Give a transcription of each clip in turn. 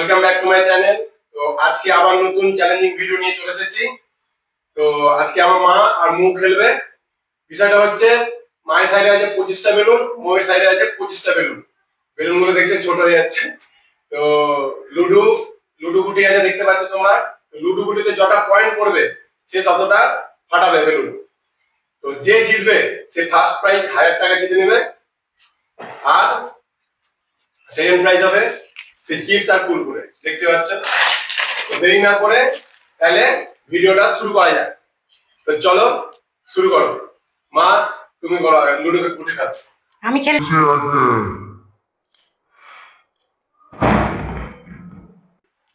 Welcome back to my channel. তো আজকে আবার নতুন চ্যালেঞ্জিং ভিডিও নিয়ে চলে এসেছি। তো আজকে আমার মা আর মু খেলবে। বিষয়টা হচ্ছে মায়ের সাইডে আছে 25টা বেলুন, মোয়ের সাইডে আছে 25টা বেলুন। বেলুনগুলো দেখতে ছোট হয়ে যাচ্ছে। তো লুডু লুডু গুটি আছে, দেখতে পাচ্ছ তোমরা। লুডু গুটিতে যটা পয়েন্ট পড়বে সে ততটা ফাটাবে বেলুন। তো যে জিতবে সে ফার্স্ট প্রাইজ 1000 টাকা জিতে নেবে, আর সেকেন্ড প্রাইজ হবে সে চিপস আর কুরকুরে। দেখতে পাচ্ছ। তো দেরি না করে তাহলে ভিডিওটা শুরু করা যাক। তো চলো শুরু করো। মা তুমি বলো, লুডো গুটি খাও। আমি খেলে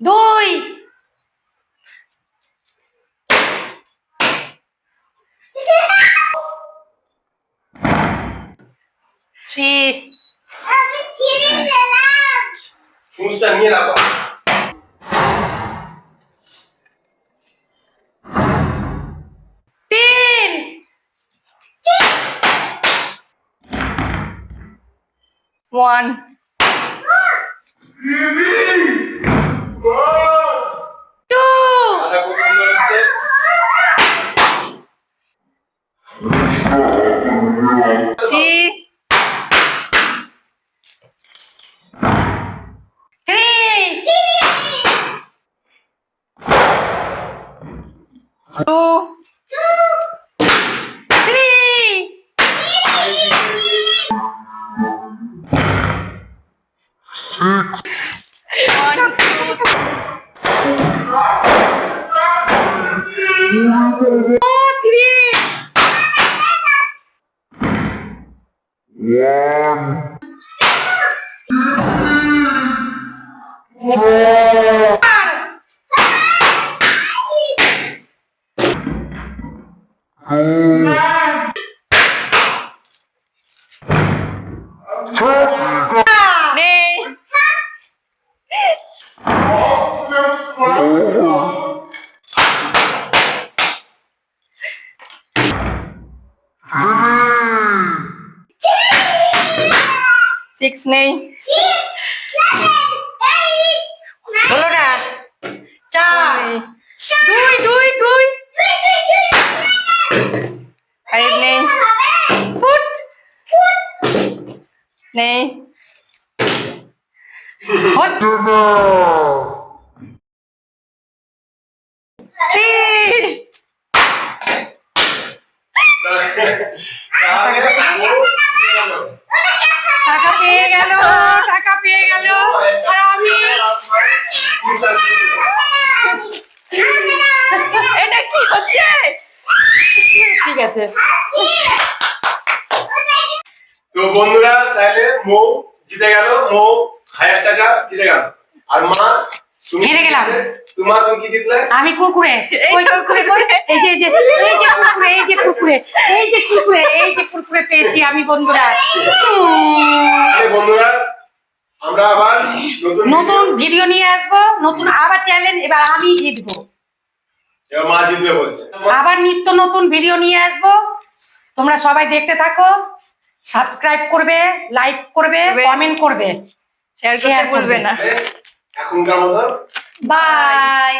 2 3 আমি ছিঁড়ে ফেললাম। সুসটা নিয়ে রাখো। 3 1 2 আটা খুব সুন্দর হচ্ছে। 3 2 6 নেই, হলো না। 4 2 5 নেই, ফুট নেই, হচ্ছে না। 3 টাকা পেয়ে গেল, টাকা পেয়ে গেল। আর আমি এটা কি হচ্ছে? ঠিক আছে। তো বন্ধুরা তাহলে মৌ জিতে গেল, মৌ 1000 টাকা জিতে গেল। আর মা তুমি হেরে গেলাম। তুমি কি জিতলে? আমি কুরকুরে, ওই কুরকুরে করে এই যে কুরকুরে পেয়েছি আমি বন্ধুরা। বন্ধুরা আমরা আবার নতুন ভিডিও নিয়ে আসবো, নতুন আবার চ্যালেঞ্জ। এবার আমি জিতবো, এবার মা জিতবে বলছে। আবার নিত্য নতুন ভিডিও নিয়ে আসবো। তোমরা সবাই দেখতে থাকো, সাবস্ক্রাইব করবে, লাইক করবে, কমেন্ট করবে, শেয়ার করতে ভুলবে না। এখনকার মতো বাই।